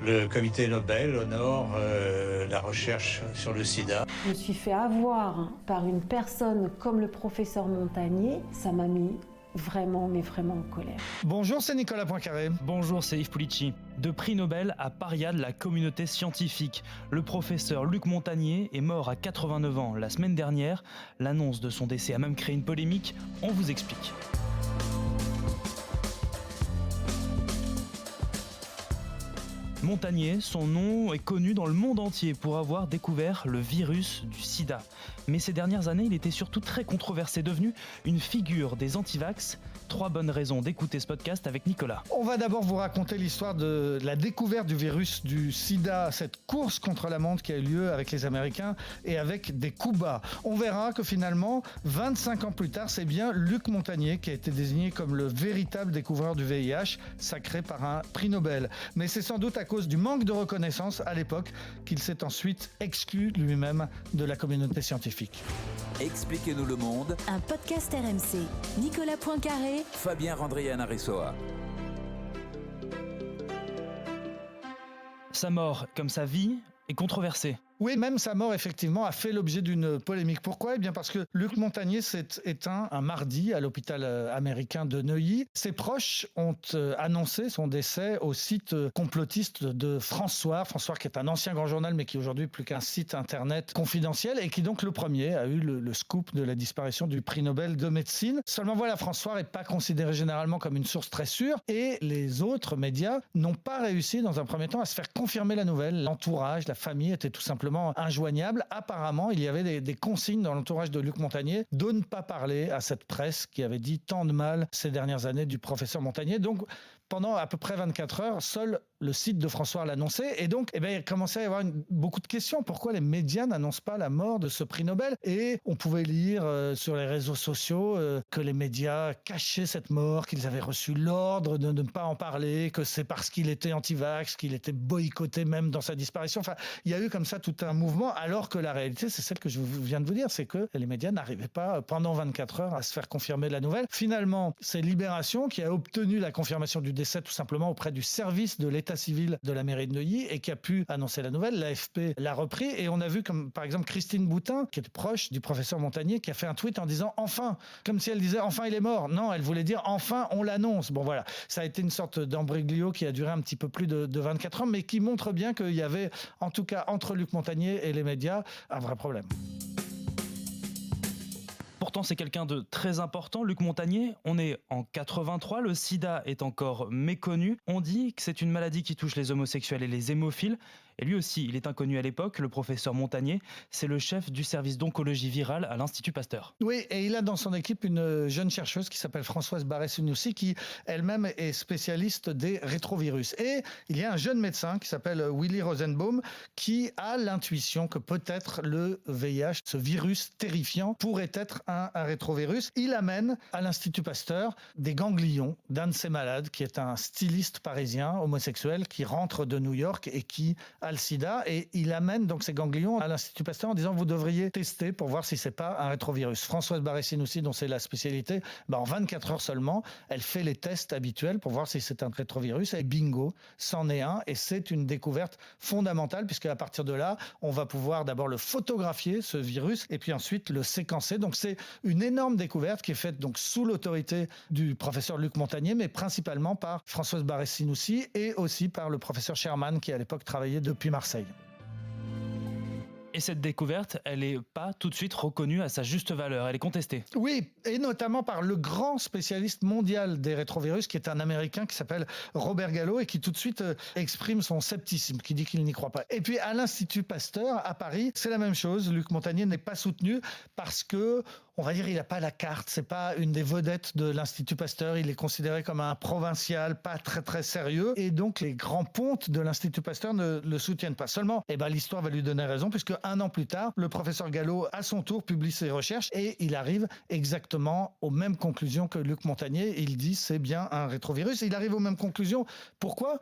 Le comité Nobel honore la recherche sur le sida. Je me suis fait avoir par une personne comme le professeur Montagnier, ça m'a mis vraiment en colère. Bonjour, c'est Nicolas Poincaré. Bonjour, c'est Yves Pulici. De prix Nobel à paria de la communauté scientifique, le professeur Luc Montagnier est mort à 89 ans la semaine dernière. L'annonce de son décès a même créé une polémique. On vous explique. Montagnier, son nom est connu dans le monde entier pour avoir découvert le virus du sida. Mais ces dernières années, il était surtout très controversé, devenu une figure des antivax. 3 bonnes raisons d'écouter ce podcast avec Nicolas. On va d'abord vous raconter l'histoire de la découverte du virus du sida, cette course contre la montre qui a eu lieu avec les Américains et avec des coups bas. On verra que finalement, 25 ans plus tard, c'est bien Luc Montagnier qui a été désigné comme le véritable découvreur du VIH, sacré par un prix Nobel. Mais c'est sans doute à cause du manque de reconnaissance à l'époque qu'il s'est ensuite exclu lui-même de la communauté scientifique. Expliquez-nous le monde. Un podcast RMC. Nicolas Poincaré. Fabien Randrian-Aressoa. Sa mort, comme sa vie, est controversée. Oui, même sa mort, effectivement, a fait l'objet d'une polémique. Pourquoi ? Eh bien parce que Luc Montagnier s'est éteint un mardi à l'hôpital américain de Neuilly. Ses proches ont annoncé son décès au site complotiste de François qui est un ancien grand journal, mais qui aujourd'hui n'est plus qu'un site internet confidentiel, et qui donc le premier a eu le scoop de la disparition du prix Nobel de médecine. Seulement voilà, François n'est pas considéré généralement comme une source très sûre, et les autres médias n'ont pas réussi dans un premier temps à se faire confirmer la nouvelle. L'entourage, la famille était tout simplement injoignable. Apparemment, il y avait des consignes dans l'entourage de Luc Montagnier de ne pas parler à cette presse qui avait dit tant de mal ces dernières années du professeur Montagnier. Donc, pendant à peu près 24 heures, seul le site de François l'annonçait. Et donc, il commençait à y avoir beaucoup de questions. Pourquoi les médias n'annoncent pas la mort de ce prix Nobel ? Et on pouvait lire sur les réseaux sociaux que les médias cachaient cette mort, qu'ils avaient reçu l'ordre de ne pas en parler, que c'est parce qu'il était anti-vax, qu'il était boycotté même dans sa disparition. Enfin, il y a eu comme ça tout un mouvement, alors que la réalité, c'est celle que je viens de vous dire, c'est que les médias n'arrivaient pas pendant 24 heures à se faire confirmer la nouvelle. Finalement, c'est Libération qui a obtenu la confirmation du décès tout simplement auprès du service de l'état civil de la mairie de Neuilly et qui a pu annoncer la nouvelle. L'AFP l'a repris et on a vu comme par exemple Christine Boutin, qui est proche du professeur Montagnier, qui a fait un tweet en disant « enfin », comme si elle disait « enfin il est mort ». Non, elle voulait dire « enfin on l'annonce ». Bon voilà, ça a été une sorte d'embroglio qui a duré un petit peu plus de 24 heures, mais qui montre bien qu'il y avait, en tout cas entre Luc Montagnier et les médias, un vrai problème. Pourtant, c'est quelqu'un de très important, Luc Montagnier. On est en 83, le sida est encore méconnu. On dit que c'est une maladie qui touche les homosexuels et les hémophiles. Et lui aussi, il est inconnu à l'époque, le professeur Montagnier. C'est le chef du service d'oncologie virale à l'Institut Pasteur. Oui, et il a dans son équipe une jeune chercheuse qui s'appelle Françoise Barré-Sinoussi, qui elle-même est spécialiste des rétrovirus. Et il y a un jeune médecin qui s'appelle Willy Rosenbaum, qui a l'intuition que peut-être le VIH, ce virus terrifiant, pourrait être un rétrovirus. Il amène à l'Institut Pasteur des ganglions d'un de ces malades, qui est un styliste parisien homosexuel qui rentre de New York et qui a le sida, et il amène donc ces ganglions à l'Institut Pasteur en disant vous devriez tester pour voir si c'est pas un rétrovirus. Françoise Barré-Sinoussi, dont c'est la spécialité, en 24 heures seulement, elle fait les tests habituels pour voir si c'est un rétrovirus, et bingo, c'en est un, et c'est une découverte fondamentale, puisque à partir de là, on va pouvoir d'abord le photographier, ce virus, et puis ensuite le séquencer. Donc c'est une énorme découverte qui est faite donc sous l'autorité du professeur Luc Montagnier, mais principalement par Françoise Barré-Sinoussi et aussi par le professeur Sherman, qui à l'époque travaillait depuis Marseille. Et cette découverte, elle n'est pas tout de suite reconnue à sa juste valeur, elle est contestée. Oui, et notamment par le grand spécialiste mondial des rétrovirus, qui est un Américain qui s'appelle Robert Gallo, et qui tout de suite exprime son scepticisme, qui dit qu'il n'y croit pas. Et puis à l'Institut Pasteur, à Paris, c'est la même chose. Luc Montagnier n'est pas soutenu parce que, on va dire, il n'a pas la carte. C'est pas une des vedettes de l'Institut Pasteur. Il est considéré comme un provincial, pas très très sérieux. Et donc les grands pontes de l'Institut Pasteur ne le soutiennent pas. Seulement, l'histoire va lui donner raison, puisque un an plus tard, le professeur Gallo, à son tour, publie ses recherches et il arrive exactement aux mêmes conclusions que Luc Montagnier. Il dit c'est bien un rétrovirus. Il arrive aux mêmes conclusions. Pourquoi ?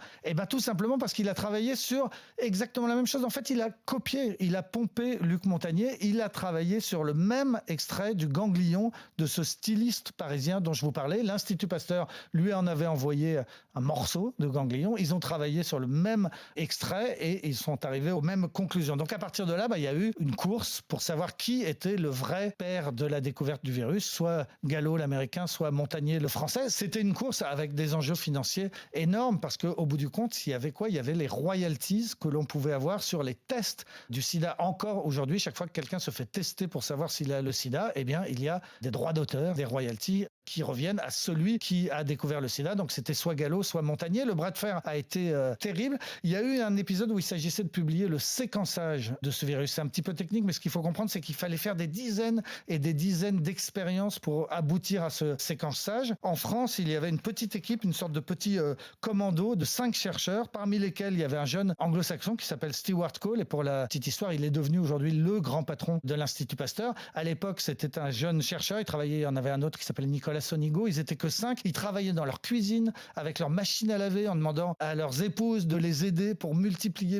Tout simplement parce qu'il a travaillé sur exactement la même chose. En fait, il a copié, il a pompé Luc Montagnier. Il a travaillé sur le même extrait du ganglion de ce styliste parisien dont je vous parlais. L'Institut Pasteur lui en avait envoyé un morceau de ganglion. Ils ont travaillé sur le même extrait et ils sont arrivés aux mêmes conclusions. Donc à partir de là, il y a eu une course pour savoir qui était le vrai père de la découverte du virus, soit Gallo l'américain, soit Montagnier le français. C'était une course avec des enjeux financiers énormes parce qu'au bout du compte, il y avait quoi ? Il y avait les royalties que l'on pouvait avoir sur les tests du sida. Encore aujourd'hui, chaque fois que quelqu'un se fait tester pour savoir s'il a le sida, eh bien, il y a des droits d'auteur, des royalties qui reviennent à celui qui a découvert le sida. Donc c'était soit Gallo, soit Montagnier. Le bras de fer a été terrible. Il y a eu un épisode où il s'agissait de publier le séquençage de ce virus. C'est un petit peu technique, mais ce qu'il faut comprendre, c'est qu'il fallait faire des dizaines et des dizaines d'expériences pour aboutir à ce séquençage. En France, il y avait une petite équipe, une sorte de petit commando de 5 chercheurs, parmi lesquels il y avait un jeune anglo-saxon qui s'appelle Stewart Cole. Et pour la petite histoire, il est devenu aujourd'hui le grand patron de l'Institut Pasteur. À l'époque, c'était un jeune chercheur. Il y en avait un autre qui s'appelait Nicolas Sonigo. Ils étaient que 5. Ils travaillaient dans leur cuisine avec leur machine à laver en demandant à leurs épouses de les aider pour multiplier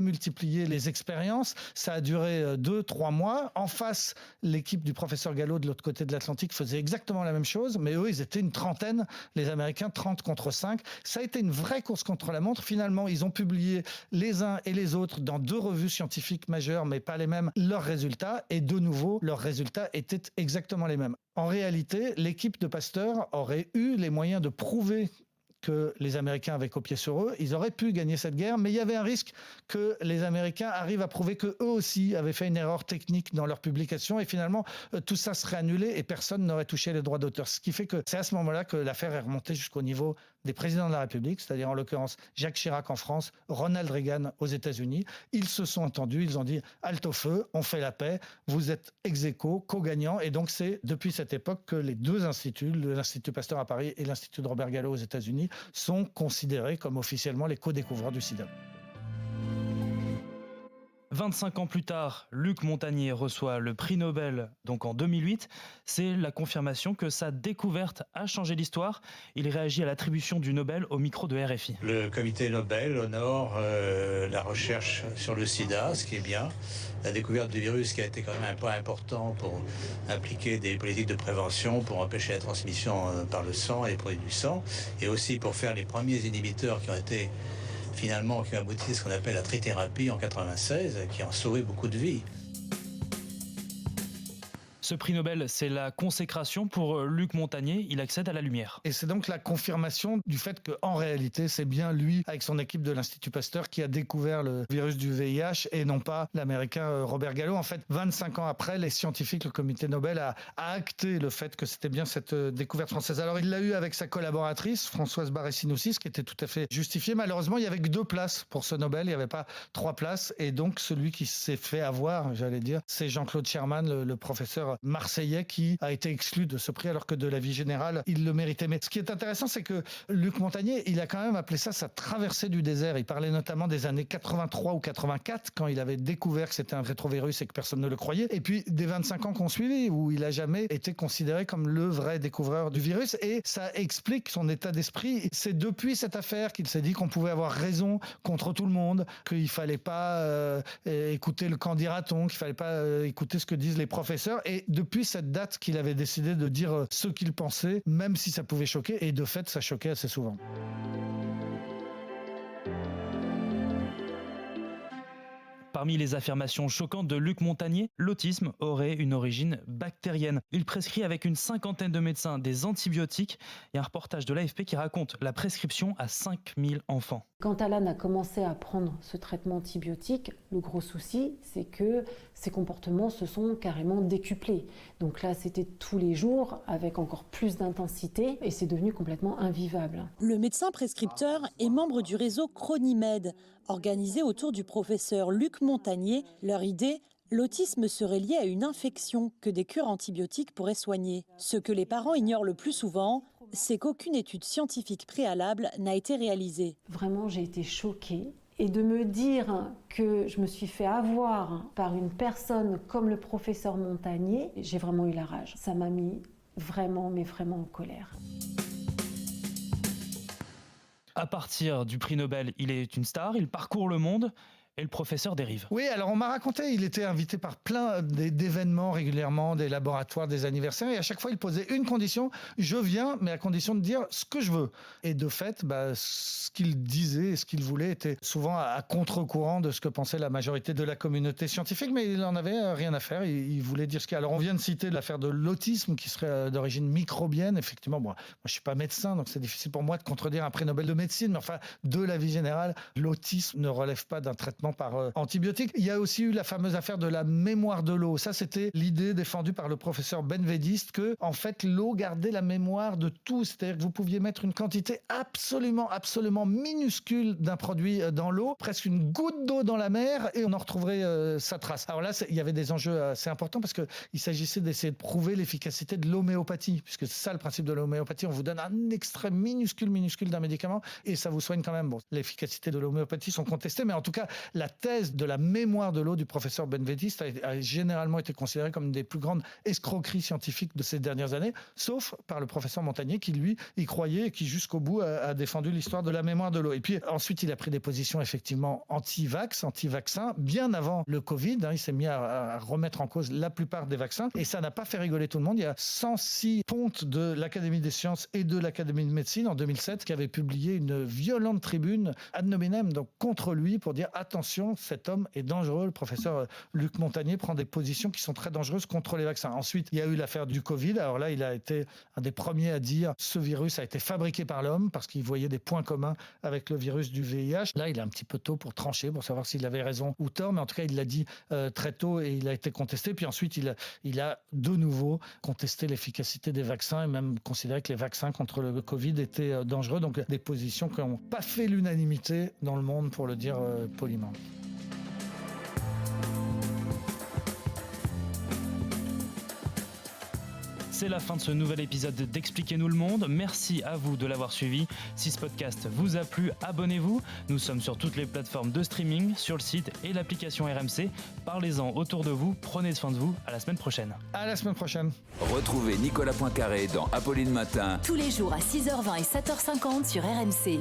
les expériences. Ça a duré 2-3 mois. En face, l'équipe du professeur Gallo de l'autre côté de l'Atlantique faisait exactement la même chose, mais eux, ils étaient une trentaine, les Américains, 30 contre 5. Ça a été une vraie course contre la montre. Finalement, ils ont publié les uns et les autres dans 2 revues scientifiques majeures, mais pas les mêmes, leurs résultats. Et de nouveau, leurs résultats étaient exactement les mêmes. En réalité, l'équipe de Pasteur aurait eu les moyens de prouver que les Américains avaient copié sur eux. Ils auraient pu gagner cette guerre, mais il y avait un risque que les Américains arrivent à prouver qu'eux aussi avaient fait une erreur technique dans leur publication et finalement, tout ça serait annulé et personne n'aurait touché les droits d'auteur. Ce qui fait que c'est à ce moment-là que l'affaire est remontée jusqu'au niveau des présidents de la République, c'est-à-dire en l'occurrence Jacques Chirac en France, Ronald Reagan aux États-Unis. Ils se sont entendus, ils ont dit « halte au feu, on fait la paix, vous êtes ex-aequo, co-gagnants ». Et donc c'est depuis cette époque que les 2 instituts, l'Institut Pasteur à Paris et l'Institut de Robert Gallo aux États-Unis, sont considérés comme officiellement les co-découvreurs du sida. 25 ans plus tard, Luc Montagnier reçoit le prix Nobel, donc en 2008. C'est la confirmation que sa découverte a changé l'histoire. Il réagit à l'attribution du Nobel au micro de RFI. Le comité Nobel honore la recherche sur le sida, ce qui est bien. La découverte du virus qui a été quand même un point important pour impliquer des politiques de prévention, pour empêcher la transmission par le sang et les produits du sang, et aussi pour faire les premiers inhibiteurs qui ont abouti à ce qu'on appelle la trithérapie en 1996, qui ont sauvé beaucoup de vies. Ce prix Nobel, c'est la consécration pour Luc Montagnier. Il accède à la lumière. Et c'est donc la confirmation du fait qu'en réalité, c'est bien lui, avec son équipe de l'Institut Pasteur, qui a découvert le virus du VIH et non pas l'Américain Robert Gallo. En fait, 25 ans après, les scientifiques, le comité Nobel a acté le fait que c'était bien cette découverte française. Alors, il l'a eu avec sa collaboratrice, Françoise Barré-Sinoussi, ce qui était tout à fait justifié. Malheureusement, il n'y avait que 2 places pour ce Nobel. Il n'y avait pas 3 places. Et donc, celui qui s'est fait avoir, j'allais dire, c'est Jean-Claude Sherman, le professeur marseillais qui a été exclu de ce prix alors que de la vie générale, il le méritait. Mais ce qui est intéressant, c'est que Luc Montagnier, il a quand même appelé ça sa traversée du désert. Il parlait notamment des années 83 ou 84 quand il avait découvert que c'était un rétrovirus et que personne ne le croyait. Et puis des 25 ans qu'on suivit où il a jamais été considéré comme le vrai découvreur du virus. Et ça explique son état d'esprit. C'est depuis cette affaire qu'il s'est dit qu'on pouvait avoir raison contre tout le monde, qu'il fallait pas écouter le qu'en dira-t-on, qu'il fallait pas écouter ce que disent les professeurs. Et depuis cette date qu'il avait décidé de dire ce qu'il pensait, même si ça pouvait choquer, et de fait, ça choquait assez souvent. Parmi les affirmations choquantes de Luc Montagnier, l'autisme aurait une origine bactérienne. Il prescrit avec une 50aine de médecins des antibiotiques. Il y a un reportage de l'AFP qui raconte la prescription à 5000 enfants. Quand Alan a commencé à prendre ce traitement antibiotique, le gros souci, c'est que ses comportements se sont carrément décuplés. Donc là, c'était tous les jours, avec encore plus d'intensité, et c'est devenu complètement invivable. Le médecin prescripteur est membre du réseau Chronimed, organisé autour du professeur Luc Montagnier. Leur idée, l'autisme serait lié à une infection que des cures antibiotiques pourraient soigner. Ce que les parents ignorent le plus souvent, c'est qu'aucune étude scientifique préalable n'a été réalisée. Vraiment, j'ai été choquée. Et de me dire que je me suis fait avoir par une personne comme le professeur Montagnier, j'ai vraiment eu la rage. Ça m'a mis vraiment, mais vraiment en colère. À partir du prix Nobel, il est une star, il parcourt le monde. et le professeur dérive. Oui, alors on m'a raconté, il était invité par plein d'événements régulièrement, des laboratoires, des anniversaires, et à chaque fois il posait une condition, je viens, mais à condition de dire ce que je veux. Et de fait, ce qu'il disait, ce qu'il voulait était souvent à contre-courant de ce que pensait la majorité de la communauté scientifique, mais il en avait rien à faire, il voulait dire ce qu'il y a. Alors on vient de citer l'affaire de l'autisme qui serait d'origine microbienne, effectivement, moi je suis pas médecin, donc c'est difficile pour moi de contredire un prix Nobel de médecine, mais enfin, de la vie générale, l'autisme ne relève pas d'un traitement par antibiotiques. Il y a aussi eu la fameuse affaire de la mémoire de l'eau. Ça, c'était l'idée défendue par le professeur Benveniste que, en fait, l'eau gardait la mémoire de tout. C'est-à-dire que vous pouviez mettre une quantité absolument minuscule d'un produit dans l'eau, presque une goutte d'eau dans la mer, et on en retrouverait sa trace. Alors là, il y avait des enjeux assez importants parce qu'il s'agissait d'essayer de prouver l'efficacité de l'homéopathie, puisque c'est ça le principe de l'homéopathie. On vous donne un extrait minuscule d'un médicament et ça vous soigne quand même. Bon, l'efficacité de l'homéopathie sont contestées, mais en tout cas, la thèse de la mémoire de l'eau du professeur Benveniste a généralement été considérée comme une des plus grandes escroqueries scientifiques de ces dernières années, sauf par le professeur Montagnier qui, lui, y croyait et qui, jusqu'au bout, a défendu l'histoire de la mémoire de l'eau. Et puis, ensuite, il a pris des positions, effectivement, anti-vaccin, bien avant le Covid. Il s'est mis à remettre en cause la plupart des vaccins et ça n'a pas fait rigoler tout le monde. Il y a 106 pontes de l'Académie des sciences et de l'Académie de médecine en 2007 qui avaient publié une violente tribune ad nominem, donc contre lui, pour dire attention, cet homme est dangereux. Le professeur Luc Montagnier prend des positions qui sont très dangereuses contre les vaccins. Ensuite, il y a eu l'affaire du Covid. Alors là, il a été un des premiers à dire ce virus a été fabriqué par l'homme parce qu'il voyait des points communs avec le virus du VIH. Là, il est un petit peu tôt pour trancher, pour savoir s'il avait raison ou tort, mais en tout cas, il l'a dit très tôt et il a été contesté. Puis ensuite, il a de nouveau contesté l'efficacité des vaccins et même considéré que les vaccins contre le Covid étaient dangereux. Donc des positions qui n'ont pas fait l'unanimité dans le monde, pour le dire poliment. C'est la fin de ce nouvel épisode d'Expliquez-nous le monde. Merci à vous de l'avoir suivi. Si ce podcast vous a plu, abonnez-vous. Nous sommes sur toutes les plateformes de streaming, sur le site et l'application RMC. Parlez-en autour de vous. Prenez soin de vous. À la semaine prochaine. À la semaine prochaine. Retrouvez Nicolas Poincaré dans Apolline Matin. Tous les jours à 6h20 et 7h50 sur RMC.